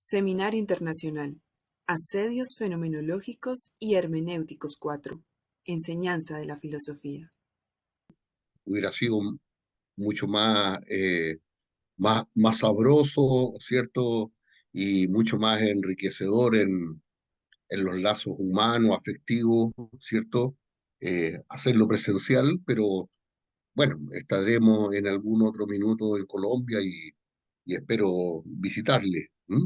Seminario Internacional: Asedios Fenomenológicos y Hermenéuticos 4. Enseñanza de la filosofía. Hubiera sido mucho más sabroso, ¿cierto? Y mucho más enriquecedor en los lazos humanos, afectivos, ¿cierto? Hacerlo presencial, pero bueno, estaremos en algún otro minuto en Colombia y espero visitarle, ¿m?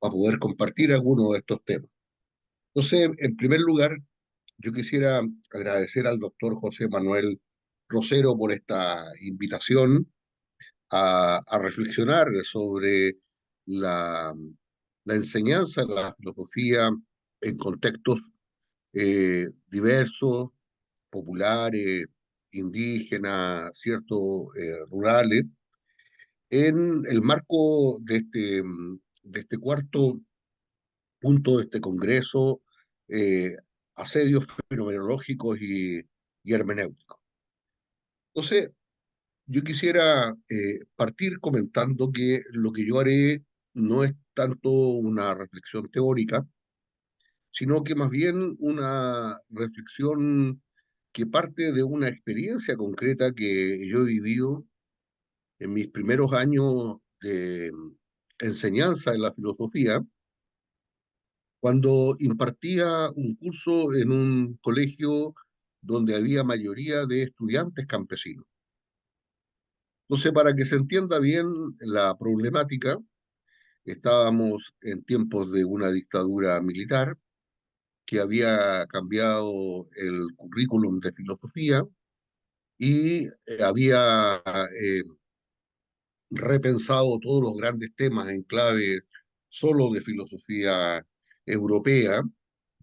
Para poder compartir algunos de estos temas. Entonces, en primer lugar, yo quisiera agradecer al doctor José Manuel Rosero por esta invitación a reflexionar sobre la, la enseñanza de la filosofía en contextos diversos, populares, indígenas, cierto, rurales, en el marco de este cuarto punto de este congreso, eh, asedios fenomenológicos y hermenéuticos. Entonces, yo quisiera partir comentando que lo que yo haré no es tanto una reflexión teórica, sino que más bien una reflexión que parte de una experiencia concreta que yo he vivido en mis primeros años de enseñanza en la filosofía, cuando impartía un curso en un colegio donde había mayoría de estudiantes campesinos. Entonces, para que se entienda bien la problemática, estábamos en tiempos de una dictadura militar que había cambiado el currículum de filosofía y había repensado todos los grandes temas en clave solo de filosofía europea,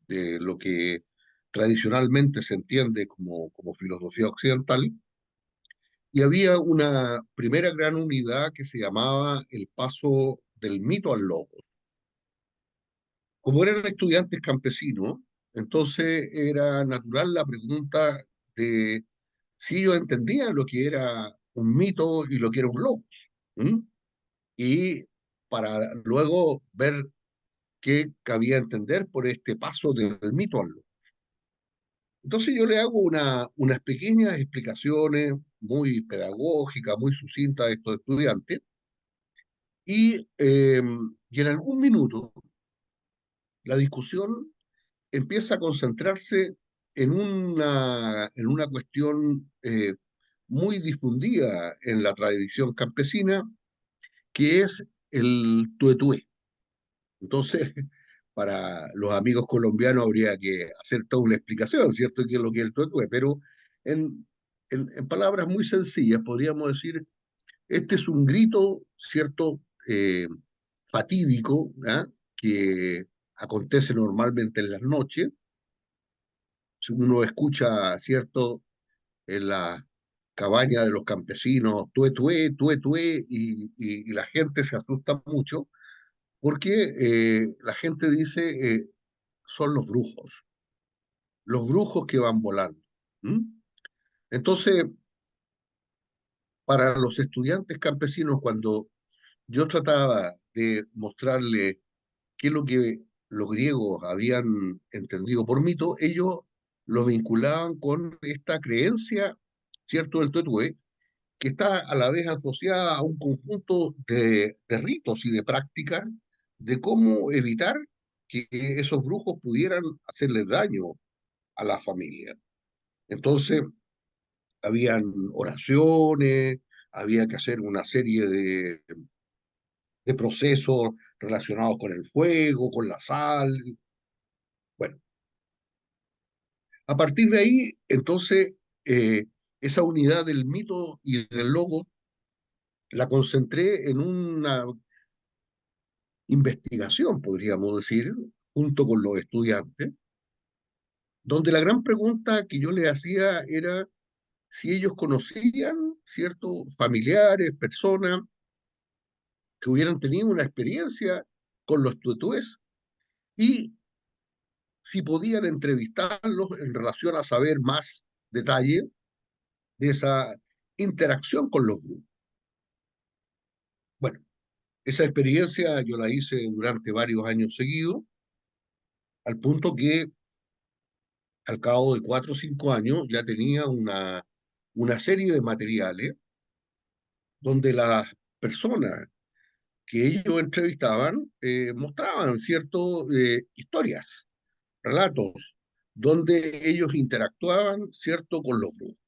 de lo que tradicionalmente se entiende como filosofía occidental, y había una primera gran unidad que se llamaba el paso del mito al logos. Como eran estudiantes campesinos, entonces era natural la pregunta de si ellos entendían lo que era un mito y lo que era un logos. ¿M? Y para luego ver qué cabía entender por este paso del mito al logos. Entonces yo le hago unas pequeñas explicaciones muy pedagógicas, muy sucintas a estos estudiantes, y en algún minuto la discusión empieza a concentrarse en una cuestión muy difundida en la tradición campesina, que es el tuetué. Entonces, para los amigos colombianos habría que hacer toda una explicación, ¿cierto?, de qué es lo que es el tuetué, pero en, en palabras muy sencillas podríamos decir, este es un grito, ¿cierto?, fatídico, ¿ah?, que acontece normalmente en las noches. Si uno escucha, ¿cierto?, en la cabaña de los campesinos, tué, tué, y la gente se asusta mucho porque la gente dice, son los brujos que van volando. ¿M? Entonces, para los estudiantes campesinos, cuando yo trataba de mostrarles qué es lo que los griegos habían entendido por mito, ellos lo vinculaban con esta creencia, ¿cierto?, del tuetué, que está a la vez asociada a un conjunto de ritos y de prácticas de cómo evitar que esos brujos pudieran hacerles daño a la familia. Entonces, habían oraciones, había que hacer una serie de procesos relacionados con el fuego, con la sal. Bueno, a partir de ahí, entonces, eh, esa unidad del mito y del logo la concentré en una investigación, podríamos decir, junto con los estudiantes, donde la gran pregunta que yo les hacía era si ellos conocían, ¿cierto?, familiares, personas que hubieran tenido una experiencia con los tuetués y si podían entrevistarlos en relación a saber más detalle de esa interacción con los grupos. Bueno, Esa experiencia yo la hice durante varios años seguidos, al punto que al cabo de 4 o 5 años ya tenía una serie de materiales donde las personas que ellos entrevistaban mostraban ciertas historias, relatos, donde ellos interactuaban, ¿cierto?, con los grupos.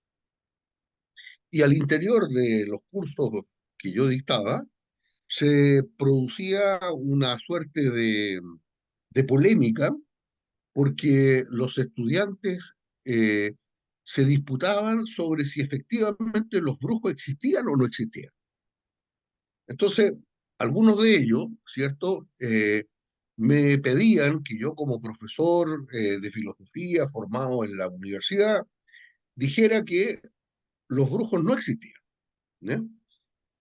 Y al interior de los cursos que yo dictaba, se producía una suerte de polémica porque los estudiantes eh, se disputaban sobre si efectivamente los brujos existían o no existían. Entonces, algunos de ellos, ¿cierto? Me pedían que yo como profesor de filosofía formado en la universidad dijera que los brujos no existían. ¿Eh?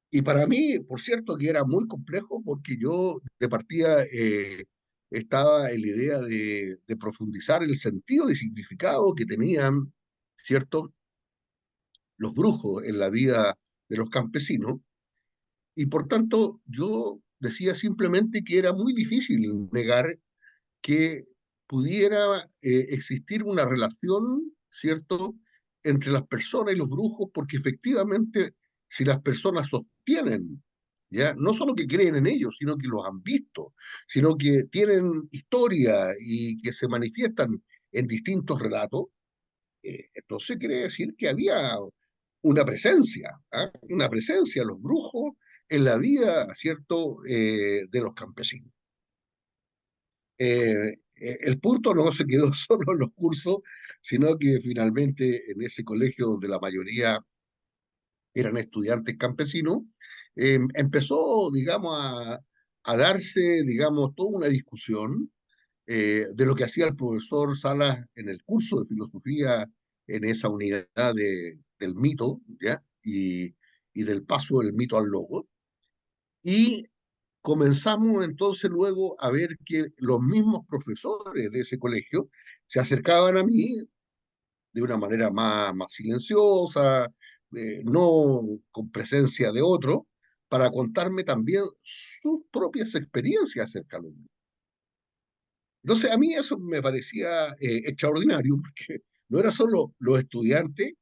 Y para mí, por cierto, que era muy complejo porque yo de partida estaba en la idea de profundizar el sentido y significado que tenían, ¿cierto?, los brujos en la vida de los campesinos. Y por tanto, yo decía simplemente que era muy difícil negar que pudiera existir una relación, ¿cierto?, entre las personas y los brujos, porque efectivamente, si las personas sostienen, ya, no solo que creen en ellos, sino que los han visto, sino que tienen historia y que se manifiestan en distintos relatos, entonces quiere decir que había una presencia, ¿ah? Una presencia de los brujos en la vida, ¿cierto?, de los campesinos. El punto no se quedó solo en los cursos, sino que finalmente en ese colegio donde la mayoría eran estudiantes campesinos, empezó, digamos, a darse, digamos, toda una discusión de lo que hacía el profesor Salas en el curso de filosofía en esa unidad del mito, ¿ya? Y del paso del mito al logo. Y comenzamos entonces luego a ver que los mismos profesores de ese colegio se acercaban a mí de una manera más silenciosa, no con presencia de otro, para contarme también sus propias experiencias acerca de los libros. Entonces a mí eso me parecía extraordinario, porque no era solo los estudiantes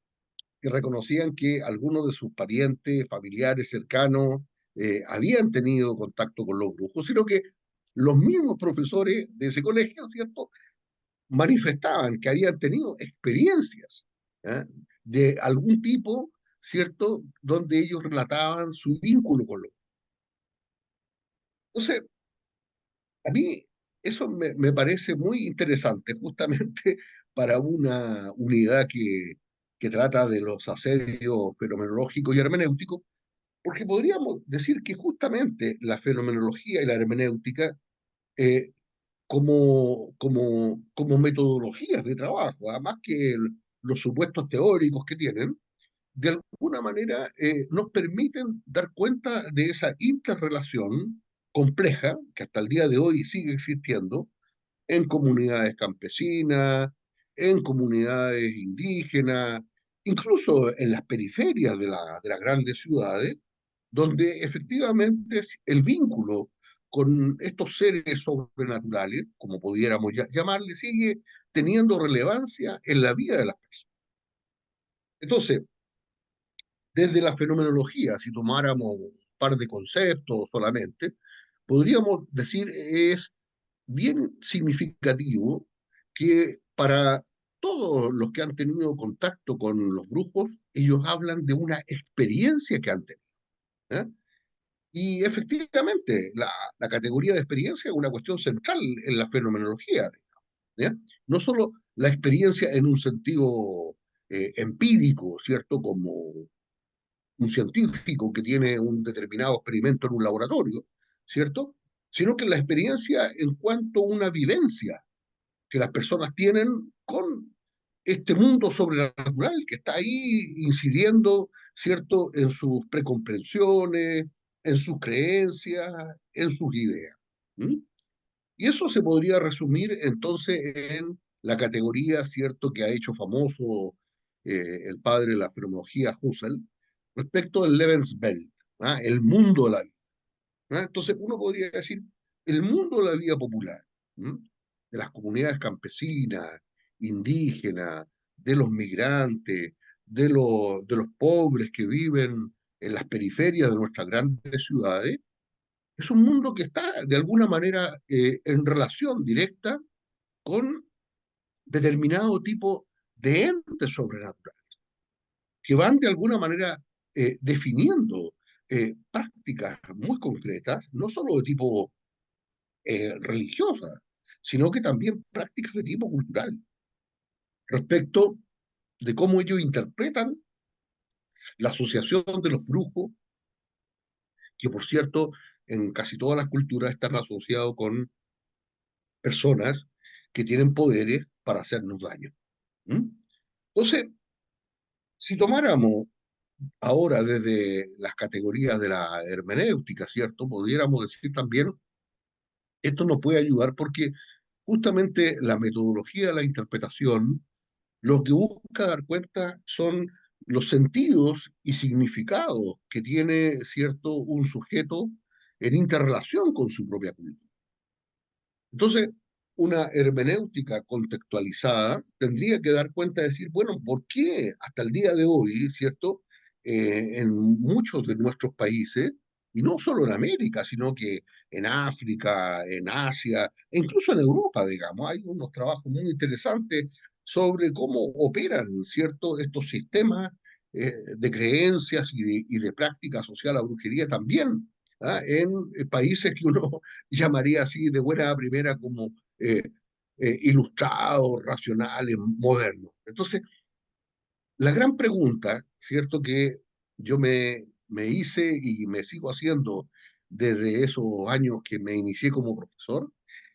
que reconocían que algunos de sus parientes, familiares cercanos, habían tenido contacto con los brujos, sino que los mismos profesores de ese colegio, ¿cierto?, manifestaban que habían tenido experiencias, ¿eh?, de algún tipo, ¿cierto?, donde ellos relataban su vínculo con los brujos. Entonces, a mí eso me parece muy interesante, justamente para una unidad que trata de los asedios fenomenológicos y hermenéuticos, porque podríamos decir que justamente la fenomenología y la hermenéutica, eh, como metodologías de trabajo, además que los supuestos teóricos que tienen, de alguna manera nos permiten dar cuenta de esa interrelación compleja que hasta el día de hoy sigue existiendo en comunidades campesinas, en comunidades indígenas, incluso en las periferias de las grandes ciudades, donde efectivamente el vínculo con estos seres sobrenaturales, como pudiéramos llamarle, sigue teniendo relevancia en la vida de las personas. Entonces, desde la fenomenología, si tomáramos un par de conceptos solamente, podríamos decir es bien significativo que para todos los que han tenido contacto con los brujos, ellos hablan de una experiencia que han tenido. ¿Eh? Y efectivamente, la categoría de experiencia es una cuestión central en la fenomenología. ¿Ya? No solo la experiencia en un sentido empírico, ¿cierto? Como un científico que tiene un determinado experimento en un laboratorio, ¿cierto? Sino que la experiencia en cuanto a una vivencia que las personas tienen con este mundo sobrenatural que está ahí incidiendo, ¿cierto?, en sus precomprensiones, en sus creencias, en sus ideas. ¿Mm? Y eso se podría resumir entonces en la categoría, ¿cierto?, que ha hecho famoso el padre de la fenomenología Husserl respecto del Lebenswelt, ¿ah?, el mundo de la vida. ¿Ah? Entonces uno podría decir, el mundo de la vida popular, ¿m? De las comunidades campesinas, indígenas, de los migrantes, de los pobres que viven en las periferias de nuestras grandes ciudades, es un mundo que está de alguna manera en relación directa con determinado tipo de entes sobrenaturales, que van de alguna manera definiendo prácticas muy concretas, no solo de tipo religiosa, sino que también prácticas de tipo cultural, respecto de cómo ellos interpretan la asociación de los brujos, que por cierto, en casi todas las culturas están asociados con personas que tienen poderes para hacernos daño. ¿Mm? Entonces, si tomáramos ahora desde las categorías de la hermenéutica, ¿cierto? Pudiéramos decir también, esto nos puede ayudar porque justamente la metodología de la interpretación lo que busca dar cuenta son los sentidos y significados que tiene, ¿cierto?, un sujeto en interrelación con su propia cultura. Entonces, una hermenéutica contextualizada tendría que dar cuenta de decir, bueno, ¿por qué hasta el día de hoy, ¿cierto? En muchos de nuestros países, y no solo en América, sino que en África, en Asia, e incluso en Europa, digamos, hay unos trabajos muy interesantes sobre cómo operan, ¿cierto?, estos sistemas de creencias y de práctica social, la brujería también, ¿ah? En países que uno llamaría así de buena primera como ilustrados, racionales, modernos. Entonces, la gran pregunta, ¿cierto? Que yo me hice y me sigo haciendo desde esos años que me inicié como profesor,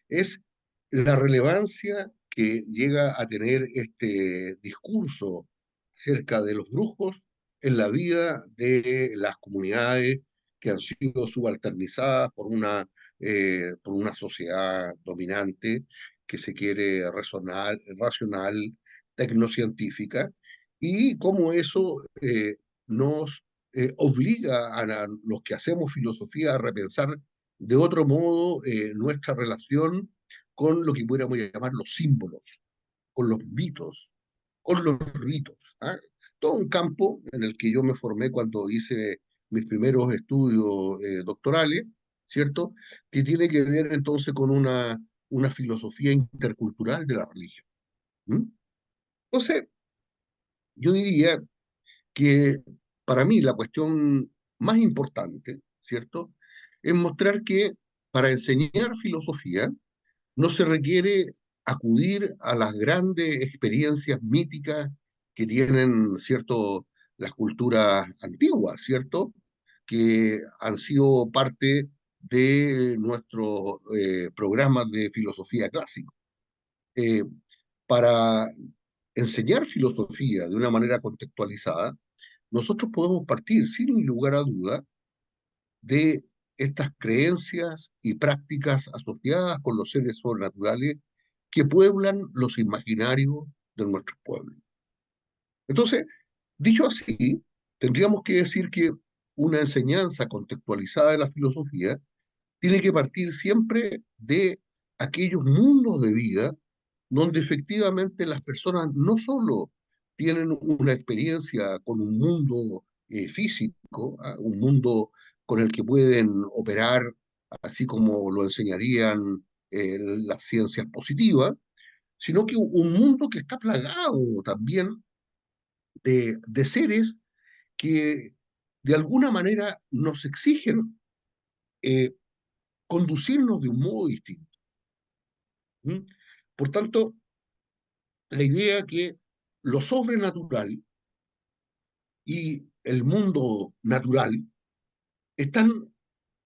es la relevancia que llega a tener este discurso acerca de los brujos en la vida de las comunidades que han sido subalternizadas por una sociedad dominante que se quiere racional, tecnocientífica, y cómo eso nos obliga a los que hacemos filosofía a repensar de otro modo nuestra relación con lo que pudiéramos llamar los símbolos, con los mitos, con los ritos. ¿Ah? Todo un campo en el que yo me formé cuando hice mis primeros estudios doctorales, ¿cierto? Que tiene que ver entonces con una filosofía intercultural de la religión. ¿Mm? Entonces, yo diría que para mí la cuestión más importante, ¿cierto? Es mostrar que para enseñar filosofía no se requiere acudir a las grandes experiencias míticas que tienen, ¿cierto?, las culturas antiguas, ¿cierto?, que han sido parte de nuestros programas de filosofía clásica. Eh, para enseñar filosofía de una manera contextualizada, nosotros podemos partir, sin lugar a duda, de estas creencias y prácticas asociadas con los seres sobrenaturales que pueblan los imaginarios de nuestros pueblos. Entonces, dicho así, tendríamos que decir que una enseñanza contextualizada de la filosofía tiene que partir siempre de aquellos mundos de vida donde efectivamente las personas no solo tienen una experiencia con un mundo físico, un mundo con el que pueden operar así como lo enseñarían las ciencias positivas, sino que un mundo que está plagado también de seres que de alguna manera nos exigen eh, conducirnos de un modo distinto. ¿Mm? Por tanto, la idea que lo sobrenatural y el mundo natural están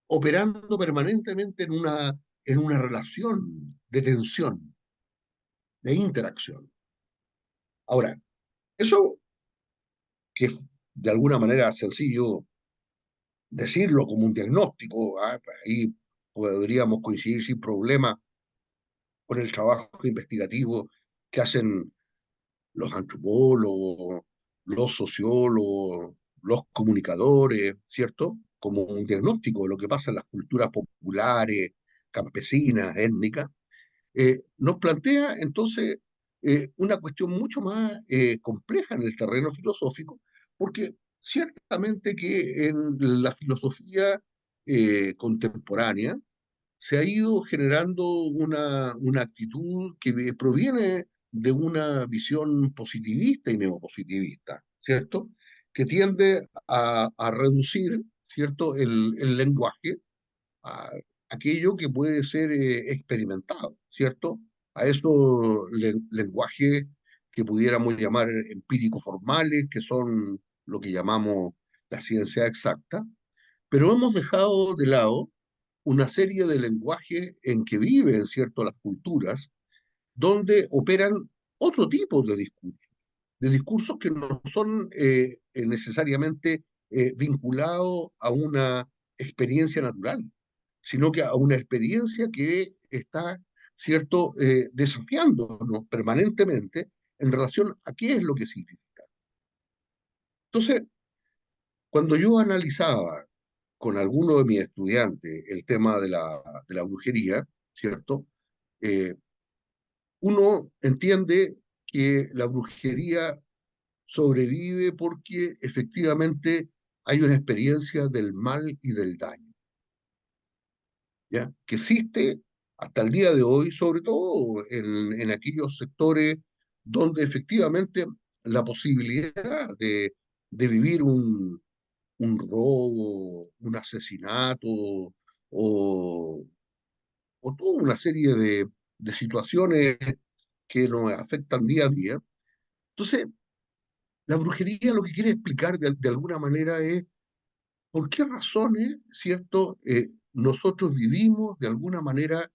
operando permanentemente en una relación de tensión, de interacción. Ahora, eso que es de alguna manera sencillo decirlo como un diagnóstico, ahí podríamos coincidir sin problema con el trabajo investigativo que hacen los antropólogos, los sociólogos, los comunicadores, ¿cierto? como un diagnóstico de lo que pasa en las culturas populares, campesinas, étnicas, nos plantea entonces una cuestión mucho más compleja en el terreno filosófico, porque ciertamente que en la filosofía contemporánea se ha ido generando una actitud que proviene de una visión positivista y neopositivista, ¿cierto? Que tiende a reducir, ¿cierto?, el lenguaje a aquello que puede ser experimentado, ¿cierto? A esos lenguajes que pudiéramos llamar empíricos formales, que son lo que llamamos la ciencia exacta, pero hemos dejado de lado una serie de lenguajes en que viven, ¿cierto?, las culturas, donde operan otro tipo de discursos que no son necesariamente vinculados a una experiencia natural, sino que a una experiencia que está, ¿cierto?, desafiándonos permanentemente en relación a qué es lo que significa. Entonces, cuando yo analizaba con alguno de mis estudiantes el tema de la brujería, ¿cierto? Eh, Uno entiende que la brujería sobrevive porque efectivamente hay una experiencia del mal y del daño, ¿ya? Que existe hasta el día de hoy, sobre todo en aquellos sectores donde efectivamente la posibilidad de vivir un robo, un asesinato o, o toda una serie de situaciones que nos afectan día a día. Entonces, la brujería lo que quiere explicar de alguna manera es por qué razones, ¿cierto? Nosotros vivimos de alguna manera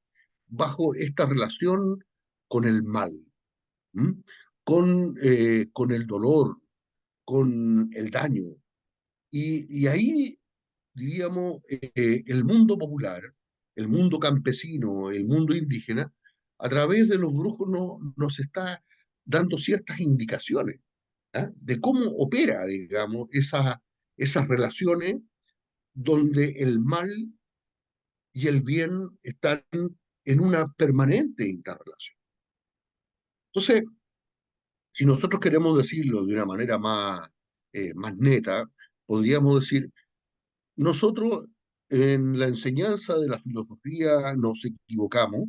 bajo esta relación con el mal, ¿m? Con el dolor, con el daño. Y ahí diríamos, el mundo popular, el mundo campesino, el mundo indígena, a través de los brujos nos está dando ciertas indicaciones, ¿ah? De cómo opera, digamos, esas relaciones donde el mal y el bien están en una permanente interrelación. Entonces, si nosotros queremos decirlo de una manera más neta, podríamos decir, nosotros en la enseñanza de la filosofía nos equivocamos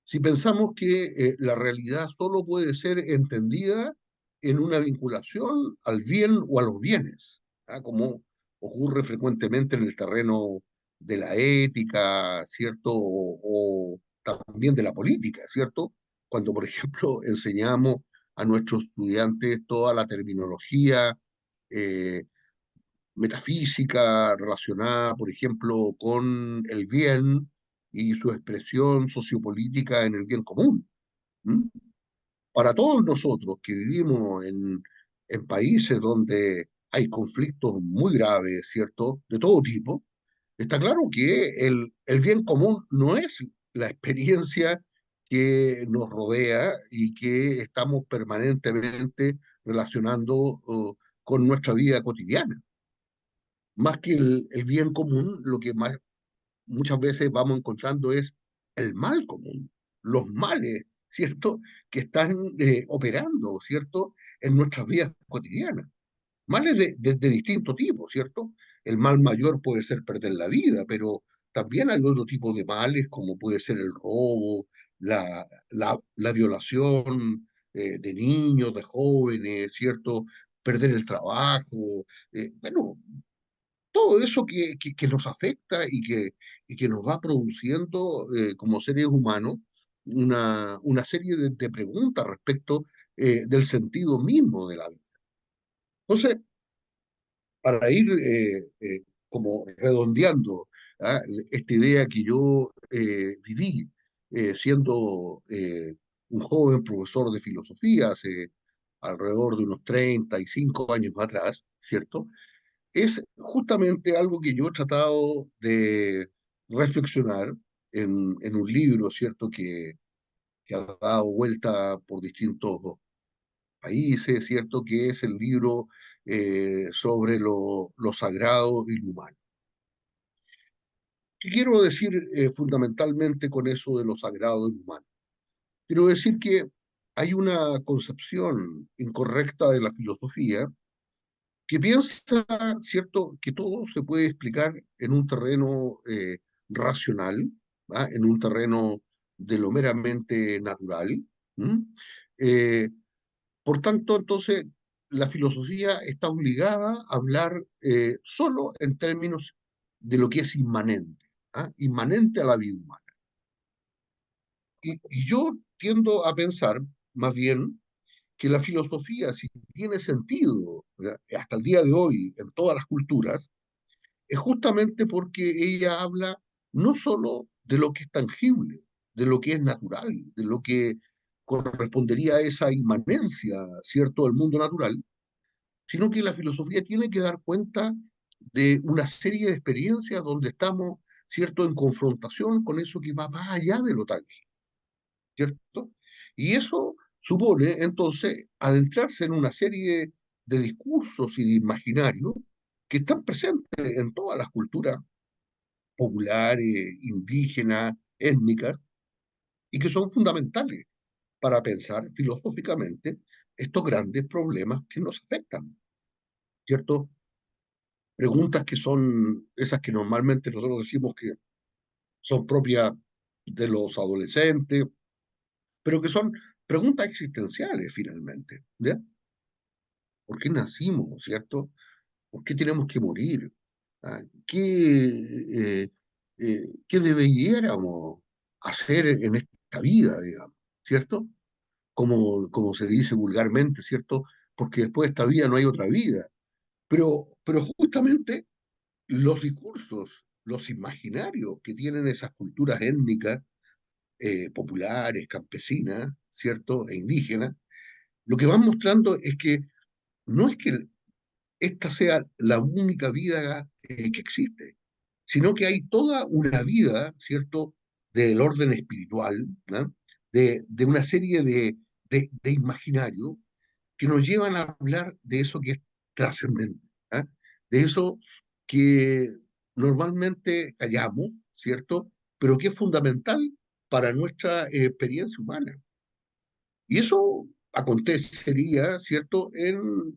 si pensamos que la realidad solo puede ser entendida en una vinculación al bien o a los bienes, ¿ah? Como ocurre frecuentemente en el terreno de la ética, ¿cierto? O también de la política, ¿cierto? Cuando, por ejemplo, enseñamos a nuestros estudiantes toda la terminología eh, metafísica relacionada, por ejemplo, con el bien y su expresión sociopolítica en el bien común. ¿M? Para todos nosotros que vivimos en países donde hay conflictos muy graves, ¿cierto? De todo tipo, está claro que el bien común no es la experiencia que nos rodea y que estamos permanentemente relacionando con nuestra vida cotidiana. Más que el bien común, lo que muchas veces vamos encontrando es el mal común, los males, ¿cierto? Que están operando, ¿cierto? En nuestras vidas cotidianas. Males de distinto tipo, ¿cierto? El mal mayor puede ser perder la vida, pero también hay otro tipo de males, como puede ser el robo, la violación de niños, de jóvenes, ¿cierto? Perder el trabajo. Bueno, todo eso que nos afecta y que nos va produciendo como seres humanos una serie de preguntas respecto del sentido mismo de la vida. Entonces, para ir como redondeando, ¿ah? Esta idea que yo viví siendo un joven profesor de filosofía hace alrededor de unos 35 años atrás, ¿cierto? Es justamente algo que yo he tratado de reflexionar en un libro, ¿cierto?, que ha dado vuelta por distintos países, ¿cierto?, que es el libro sobre lo sagrado y lo humano. ¿Qué quiero decir fundamentalmente con eso de lo sagrado y humano? Quiero decir que hay una concepción incorrecta de la filosofía que piensa, ¿cierto?, que todo se puede explicar en un terreno racional, ¿va? En un terreno de lo meramente natural. ¿M? Eh, por tanto, entonces, la filosofía está obligada a hablar solo en términos de lo que es inmanente, ¿ah? Inmanente a la vida humana. Y yo tiendo a pensar, más bien, que la filosofía, si tiene sentido, ¿ya?, hasta el día de hoy en todas las culturas, es justamente porque ella habla no solo de lo que es tangible, de lo que es natural, de lo que correspondería a esa inmanencia, ¿cierto?, del mundo natural, sino que la filosofía tiene que dar cuenta de una serie de experiencias donde estamos, ¿cierto?, en confrontación con eso que va más allá de lo tangible, ¿cierto? Y eso supone entonces adentrarse en una serie de discursos y de imaginarios que están presentes en todas las culturas populares, indígenas, étnicas, y que son fundamentales para pensar filosóficamente estos grandes problemas que nos afectan, ¿cierto? Preguntas que son esas que normalmente nosotros decimos que son propias de los adolescentes, pero que son preguntas existenciales finalmente, ¿ya? ¿Por qué nacimos, cierto? ¿Por qué tenemos que morir? ¿Ah? ¿Qué deberíamos hacer en esta vida, digamos? ¿Cierto? Como se dice vulgarmente, ¿cierto? Porque después de esta vida no hay otra vida. Pero justamente los discursos, los imaginarios que tienen esas culturas étnicas, populares, campesinas, ¿cierto? E indígenas, lo que van mostrando es que no es que esta sea la única vida que existe, sino que hay toda una vida, ¿cierto?, del orden espiritual, ¿no?, de una serie de imaginarios que nos llevan a hablar de eso que es trascendente, ¿ah? De eso que normalmente callamos, ¿cierto?, pero que es fundamental para nuestra experiencia humana. Y eso acontecería, ¿cierto?, en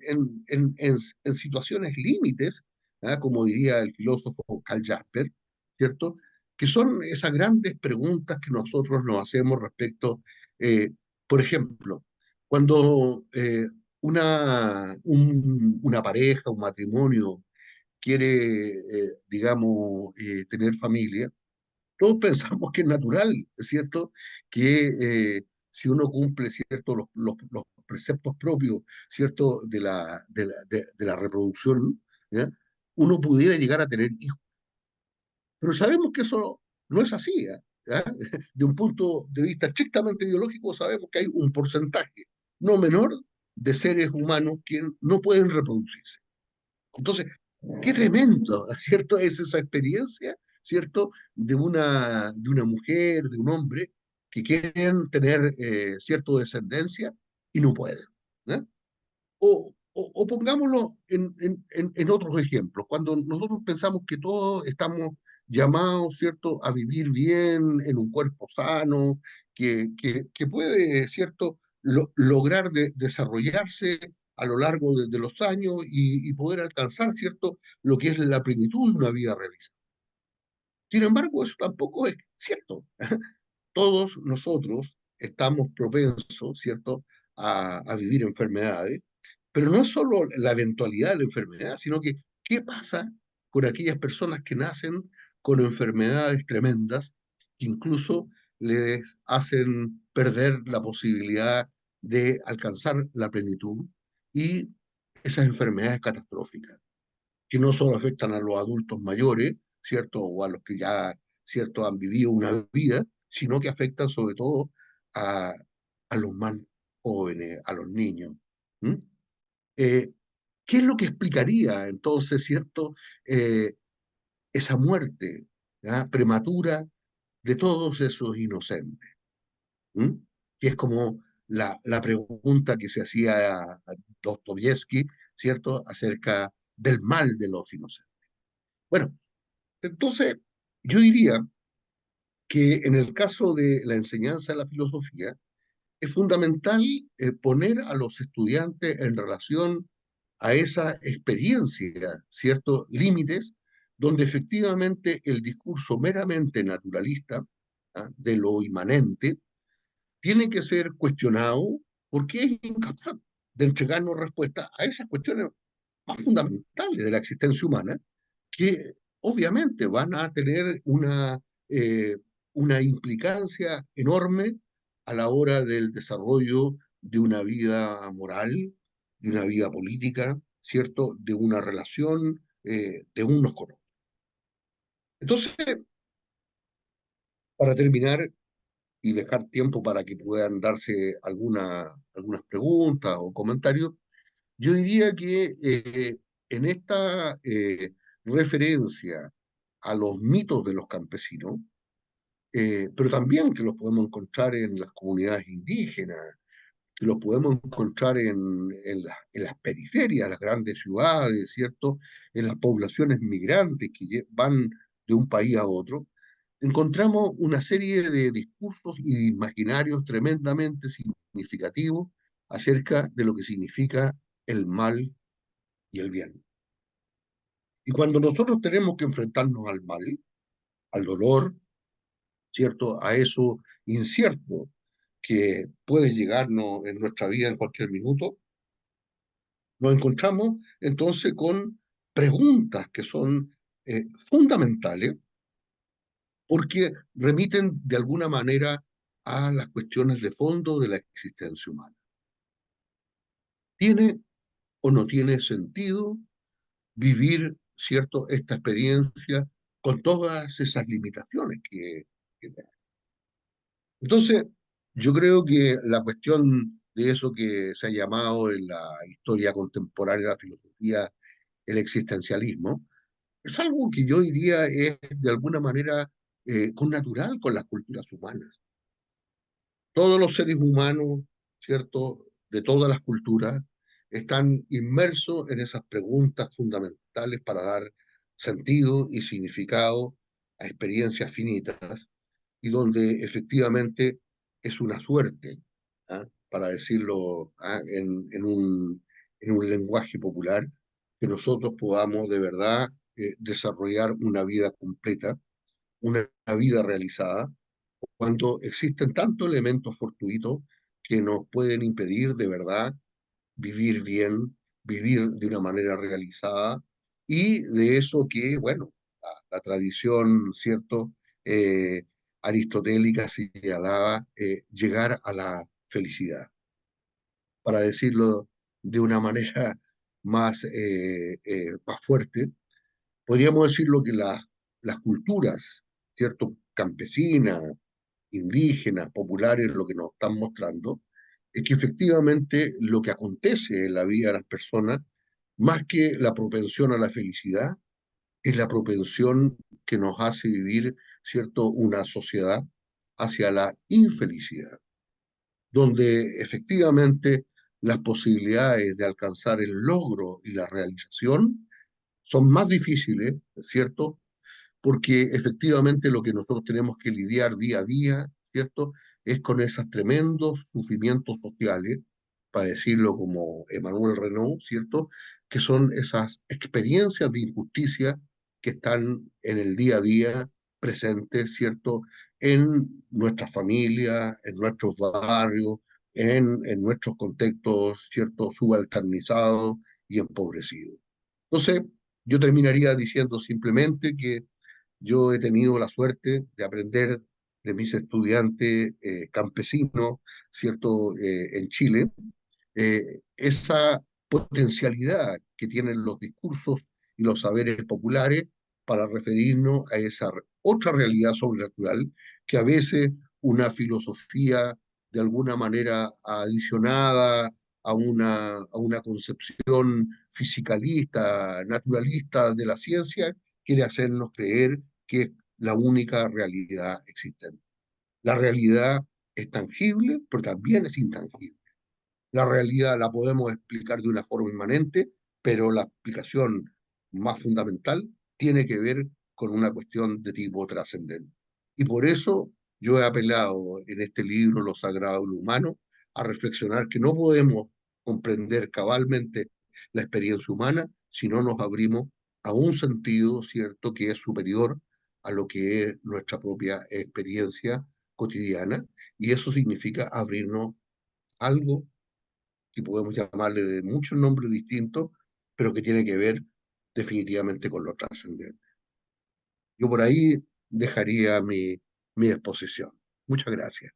situaciones límites, ¿ah?, como diría el filósofo Karl Jasper, ¿cierto?, que son esas grandes preguntas que nosotros nos hacemos respecto, eh, por ejemplo, cuando una pareja, un matrimonio quiere, digamos, tener familia, todos pensamos que es natural, ¿cierto? Que si uno cumple, ¿cierto?, los preceptos propios, ¿cierto?, de la reproducción, ¿ya?, uno pudiera llegar a tener hijos. Pero sabemos que eso no es así, ¿ya? De un punto de vista estrictamente biológico, sabemos que hay un porcentaje no menor de seres humanos que no pueden reproducirse. Entonces, qué tremendo, ¿cierto? Es esa experiencia, ¿cierto? De una mujer, de un hombre, que quieren tener, cierto, descendencia y no pueden, ¿no? O pongámoslo en otros ejemplos, cuando nosotros pensamos que todos estamos llamados, ¿cierto?, a vivir bien, en un cuerpo sano, que puede, ¿cierto?, lograr desarrollarse a lo largo de los años y poder alcanzar, ¿cierto?, lo que es la plenitud de una vida realizada. Sin embargo, eso tampoco es cierto. Todos nosotros estamos propensos, ¿cierto?, a vivir enfermedades, pero no es solo la eventualidad de la enfermedad, sino que qué pasa con aquellas personas que nacen con enfermedades tremendas, que incluso les hacen perder la posibilidad de alcanzar la plenitud, y esas enfermedades catastróficas, que no solo afectan a los adultos mayores, ¿cierto?, o a los que ya, ¿cierto?, han vivido una vida, sino que afectan sobre todo a, a los más jóvenes, a los niños. ¿Mm? Eh, ¿Qué es lo que explicaría entonces, cierto, eh, esa muerte, ¿ya?, prematura de todos esos inocentes? ¿Mm? Que es como la pregunta que se hacía a Dostoyevsky, ¿cierto?, acerca del mal de los inocentes. Bueno, entonces, Yo diría que en el caso de la enseñanza de la filosofía, es fundamental poner a los estudiantes en relación a esa experiencia, ciertos límites, donde efectivamente el discurso meramente naturalista, ¿ah?, de lo inmanente, tiene que ser cuestionado porque es incapaz de entregarnos respuestas a esas cuestiones más fundamentales de la existencia humana, que obviamente van a tener eh, una implicancia enorme a la hora del desarrollo de una vida moral, de una vida política, ¿cierto? De una relación de unos con otros. Entonces, para terminar y dejar tiempo para que puedan darse algunas preguntas o comentarios, yo diría que en esta referencia a los mitos de los campesinos, pero también que los podemos encontrar en las comunidades indígenas, que los podemos encontrar en las periferias, las grandes ciudades, ¿cierto? En las poblaciones migrantes que van de un país a otro, encontramos una serie de discursos y de imaginarios tremendamente significativos acerca de lo que significa el mal y el bien. Y cuando nosotros tenemos que enfrentarnos al mal, al dolor, ¿cierto? A eso incierto que puede llegarnos en nuestra vida en cualquier minuto, nos encontramos entonces con preguntas que son fundamentales porque remiten de alguna manera a las cuestiones de fondo de la existencia humana. ¿Tiene o no tiene sentido vivir, cierto, esta experiencia con todas esas limitaciones que entonces, yo creo que la cuestión de eso que se ha llamado en la historia contemporánea de la filosofía el existencialismo, es algo que yo diría es de alguna manera connatural con las culturas humanas. Todos los seres humanos, ¿cierto?, de todas las culturas, están inmersos en esas preguntas fundamentales para dar sentido y significado a experiencias finitas y donde efectivamente es una suerte, ¿ah?, para decirlo, ¿ah?, en un lenguaje popular, que nosotros podamos de verdad desarrollar una vida completa, una vida realizada cuando existen tantos elementos fortuitos que nos pueden impedir de verdad vivir bien, vivir de una manera realizada, y de eso que, bueno, la tradición, ¿cierto?, eh, aristotélica señalaba llegar a la felicidad. Para decirlo de una manera más fuerte, podríamos decirlo que las culturas, ¿cierto?, campesinas, indígenas, populares, lo que nos están mostrando, es que efectivamente lo que acontece en la vida de las personas, más que la propensión a la felicidad, es la propensión que nos hace vivir, ¿cierto?, una sociedad hacia la infelicidad, donde efectivamente las posibilidades de alcanzar el logro y la realización son más difíciles, ¿cierto?, porque efectivamente lo que nosotros tenemos que lidiar día a día, ¿cierto?, es con esos tremendos sufrimientos sociales, para decirlo como Emmanuel Renaud, ¿cierto?, que son esas experiencias de injusticia que están en el día a día presentes, ¿cierto?, en nuestras familias, en nuestros barrios, en nuestros contextos, ¿cierto?, subalternizados y empobrecidos. Entonces, yo terminaría diciendo simplemente que yo he tenido la suerte de aprender de mis estudiantes campesinos, ¿cierto?, en Chile, esa potencialidad que tienen los discursos y los saberes populares para referirnos a esa otra realidad sobrenatural que a veces una filosofía de alguna manera adicionada a una concepción fisicalista, naturalista de la ciencia, quiere hacernos creer que es la única realidad existente. La realidad es tangible, pero también es intangible. La realidad la podemos explicar de una forma inmanente, pero la explicación más fundamental tiene que ver con una cuestión de tipo trascendente. Y por eso yo he apelado en este libro, Lo Sagrado y lo Humano, a reflexionar que no podemos comprender cabalmente la experiencia humana si no nos abrimos a un sentido, ¿cierto?, que es superior a lo que es nuestra propia experiencia cotidiana, y eso significa abrirnos a algo que podemos llamarle de muchos nombres distintos, pero que tiene que ver definitivamente con lo trascendente. Yo por ahí dejaría mi exposición. Muchas gracias.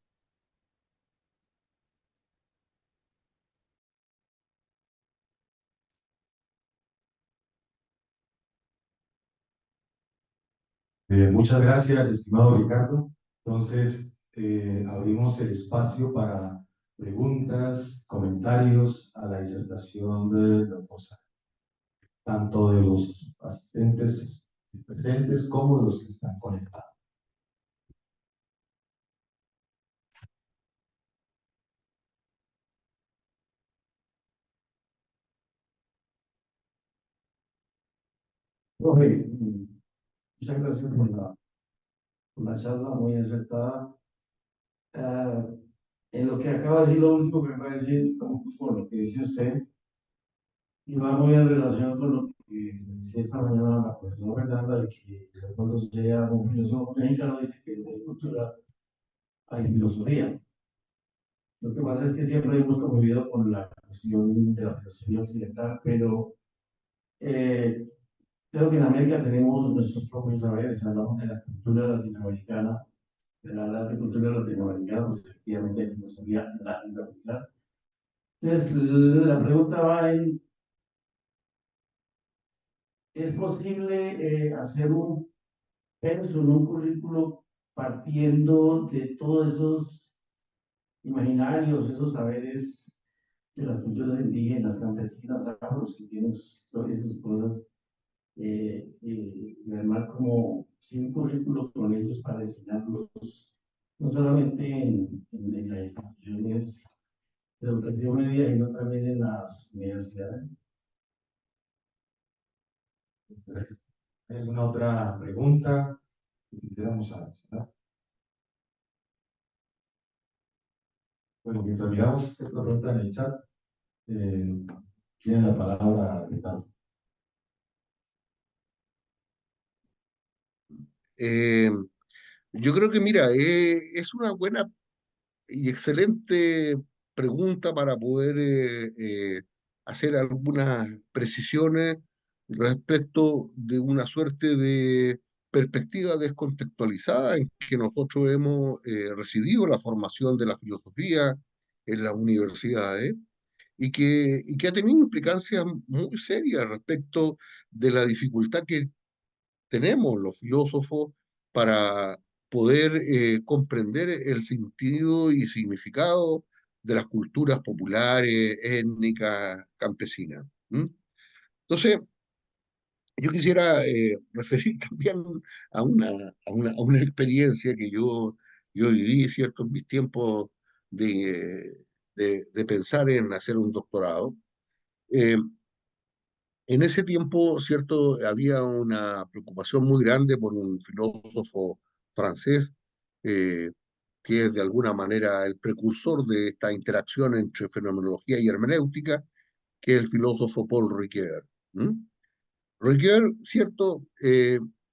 Muchas gracias, estimado Ricardo. Entonces, abrimos el espacio para preguntas, comentarios a la disertación del doctor Sá, tanto de los asistentes presentes como de los que están conectados. Profe, muchas gracias por la charla muy acertada. Ah, en lo que acaba de decir, lo último que me parece es como pues, por lo que dice usted, y va muy en relación con lo que decía esta mañana la profesora Fernanda, de que cuando sea un filósofo mexicano dice que en la cultura hay filosofía. Lo que pasa es que siempre hemos convivido con la cuestión de la filosofía occidental, pero eh, creo que en América tenemos nuestros propios saberes. Hablamos de la cultura latinoamericana, de la cultura latinoamericana, pues efectivamente la filosofía latinoamericana. Entonces, la pregunta va en, ¿es posible hacer un pensum, un currículo partiendo de todos esos imaginarios, esos saberes de las culturas indígenas, campesinas, afros, que tienen sus historias, sus cosas, y además como sin currículo con ellos para enseñarlos, no solamente en las instituciones de educación media, sino también en las universidades? ¿Hay alguna otra pregunta que quisiéramos hacer? Bueno, mientras miramos qué pregunta en el chat, eh, tiene la palabra Ricardo. Eh, yo creo que, mira, es una buena y excelente pregunta para poder hacer algunas precisiones respecto de una suerte de perspectiva descontextualizada en que nosotros hemos recibido la formación de la filosofía en las universidades y que ha tenido implicancias muy serias respecto de la dificultad que tenemos los filósofos para poder comprender el sentido y significado de las culturas populares, étnicas, campesinas. ¿M? Entonces, yo quisiera referir también a una experiencia que yo viví, ¿cierto?, en mis tiempos de pensar en hacer un doctorado. Eh, En ese tiempo, cierto, había una preocupación muy grande por un filósofo francés, eh, que es de alguna manera el precursor de esta interacción entre fenomenología y hermenéutica, que es el filósofo Paul Ricoeur. ¿M? Ricoeur, cierto,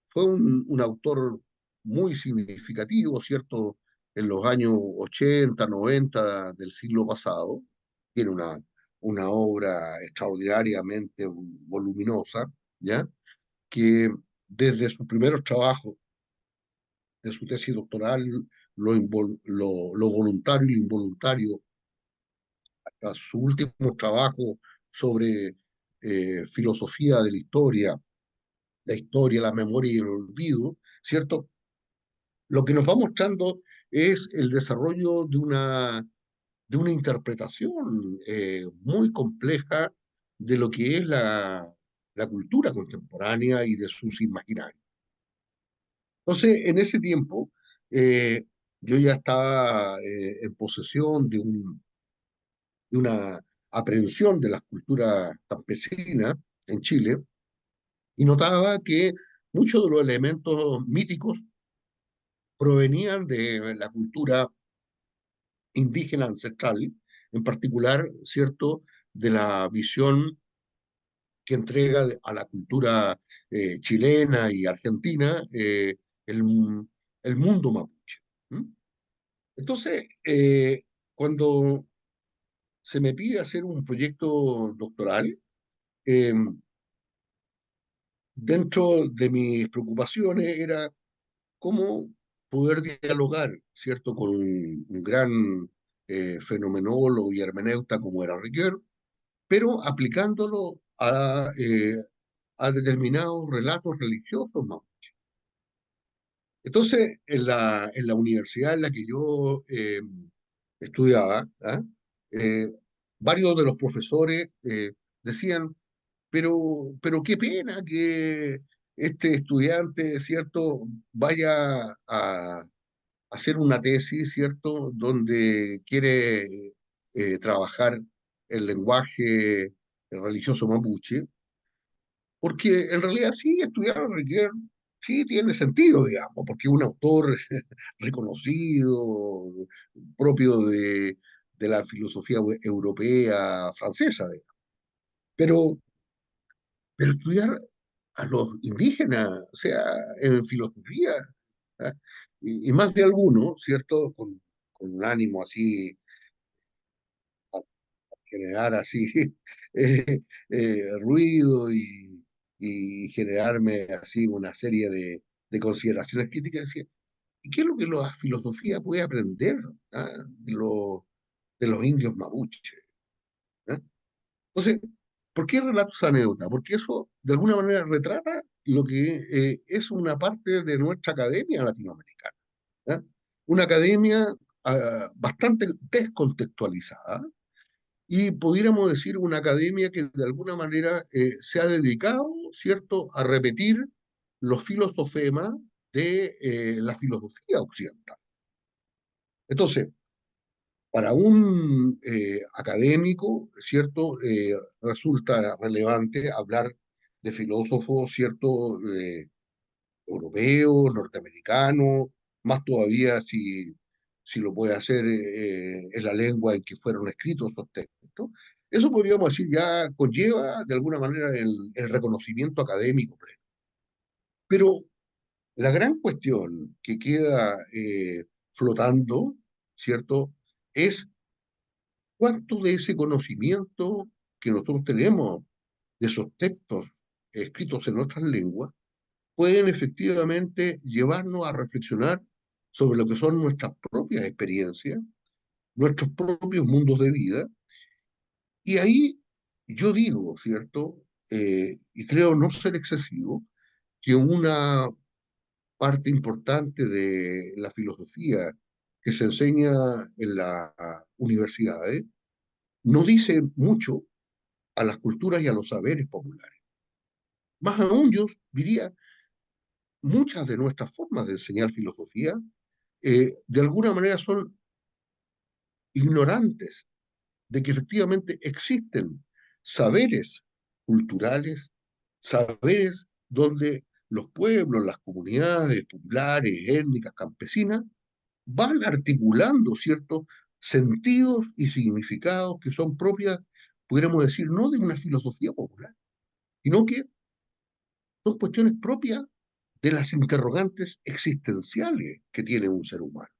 fue un autor muy significativo, cierto, en los años 80, 90 del siglo pasado. Tiene una obra extraordinariamente voluminosa, ¿ya? Que desde sus primeros trabajos, de su tesis doctoral, lo voluntario y lo involuntario, hasta su último trabajo sobre filosofía de la historia, la memoria y el olvido, ¿cierto? Lo que nos va mostrando es el desarrollo de una interpretación muy compleja de lo que es la cultura contemporánea y de sus imaginarios. Entonces, en ese tiempo, eh, yo ya estaba en posesión de una aprehensión de las culturas campesinas en Chile y notaba que muchos de los elementos míticos provenían de la cultura indígena ancestral, en particular, ¿cierto?, de la visión que entrega a la cultura chilena y argentina el, el mundo mapuche. ¿Mm? Entonces, cuando se me pide hacer un proyecto doctoral, eh, dentro de mis preocupaciones era cómo poder dialogar, ¿cierto?, con un gran fenomenólogo y hermeneuta como era Riquer, pero aplicándolo a determinados relatos religiosos, ¿no? Entonces, en la universidad en la que yo estudiaba, ¿ah? Eh, varios de los profesores decían, pero qué pena que este estudiante, ¿cierto?, vaya a hacer una tesis, ¿cierto?, donde quiere trabajar el lenguaje religioso mapuche, porque en realidad sí, estudiar a Riquer sí tiene sentido, digamos, porque es un autor reconocido, propio de la filosofía europea, francesa, digamos. Pero, pero estudiar a los indígenas, o sea, en filosofía, ¿ah? Y más de alguno, ¿cierto? Con un ánimo así, a generar así ruido y generarme así una serie de consideraciones críticas, decía, ¿y qué es lo que la filosofía puede aprender, ¿ah?, de los indios mapuches? ¿Ah? Entonces, ¿por qué relatos anécdotas? Porque eso de alguna manera retrata lo que es una parte de nuestra academia latinoamericana. ¿Ah? Una academia bastante descontextualizada y pudiéramos decir una academia que de alguna manera se ha dedicado, ¿cierto?, a repetir los filosofemas de la filosofía occidental. Entonces, para un académico, ¿cierto? Resulta relevante hablar de filósofos, ¿cierto? Europeos, norteamericanos, más todavía si lo puede hacer en la lengua en que fueron escritos esos textos. Eso podríamos decir ya conlleva de alguna manera el reconocimiento académico pleno. Pero la gran cuestión que queda flotando, ¿cierto? Es cuánto de ese conocimiento que nosotros tenemos de esos textos escritos en otras lenguas pueden efectivamente llevarnos a reflexionar sobre lo que son nuestras propias experiencias, nuestros propios mundos de vida. Y ahí yo digo, ¿cierto? Y creo no ser excesivo, que una parte importante de la filosofía que se enseña en las universidades no dice mucho a las culturas y a los saberes populares. Más aún, yo diría, muchas de nuestras formas de enseñar filosofía de alguna manera son ignorantes de que efectivamente existen saberes culturales, saberes donde los pueblos, las comunidades populares, étnicas, campesinas, van articulando ciertos sentidos y significados que son propias, pudiéramos decir, no de una filosofía popular, sino que son cuestiones propias de las interrogantes existenciales que tiene un ser humano.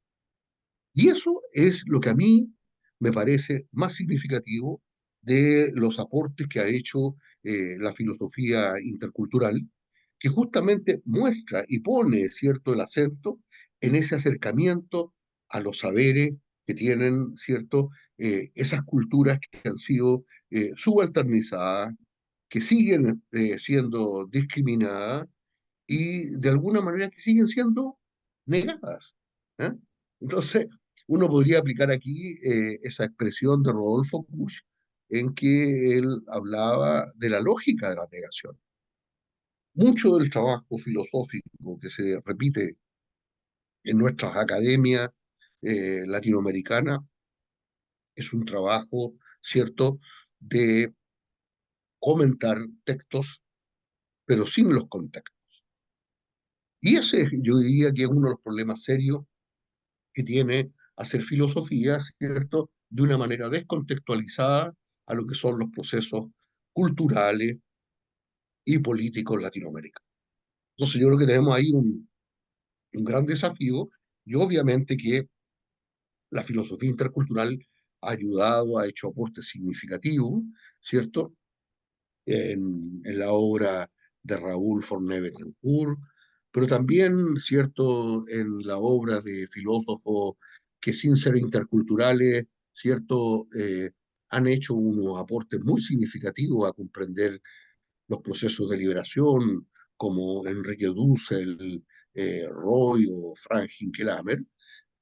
Y eso es lo que a mí me parece más significativo de los aportes que ha hecho la filosofía intercultural, que justamente muestra y pone, cierto, el acento en ese acercamiento a los saberes que tienen, cierto, esas culturas que han sido subalternizadas, que siguen siendo discriminadas y de alguna manera que siguen siendo negadas. ¿Eh? Entonces, uno podría aplicar aquí esa expresión de Rodolfo Kusch en que él hablaba de la lógica de la negación. Mucho del trabajo filosófico que se repite en nuestras academias latinoamericanas es un trabajo, ¿cierto?, de comentar textos, pero sin los contextos. Y ese yo diría que es uno de los problemas serios que tiene hacer filosofía, ¿cierto? De una manera descontextualizada a lo que son los procesos culturales y políticos en Latinoamérica. Entonces yo creo que tenemos ahí un gran desafío y obviamente que la filosofía intercultural ha ayudado, ha hecho aportes significativos, ¿cierto? En la obra de Raúl Forné Betancourt, pero también, ¿cierto?, en la obra de filósofos que sin ser interculturales, ¿cierto?, han hecho unos aportes muy significativos a comprender los procesos de liberación, como Enrique Dussel, Roy o Frank Hinkelamer.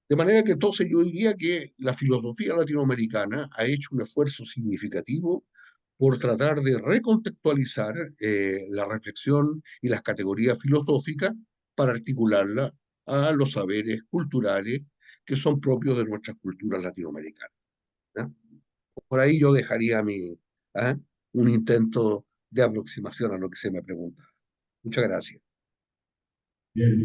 De manera que entonces yo diría que la filosofía latinoamericana ha hecho un esfuerzo significativo por tratar de recontextualizar la reflexión y las categorías filosóficas para articularla a los saberes culturales que son propios de nuestras culturas latinoamericanas. ¿Ya? Por ahí yo dejaría ¿ah? Un intento de aproximación a lo que se me pregunta. Muchas gracias. Bien,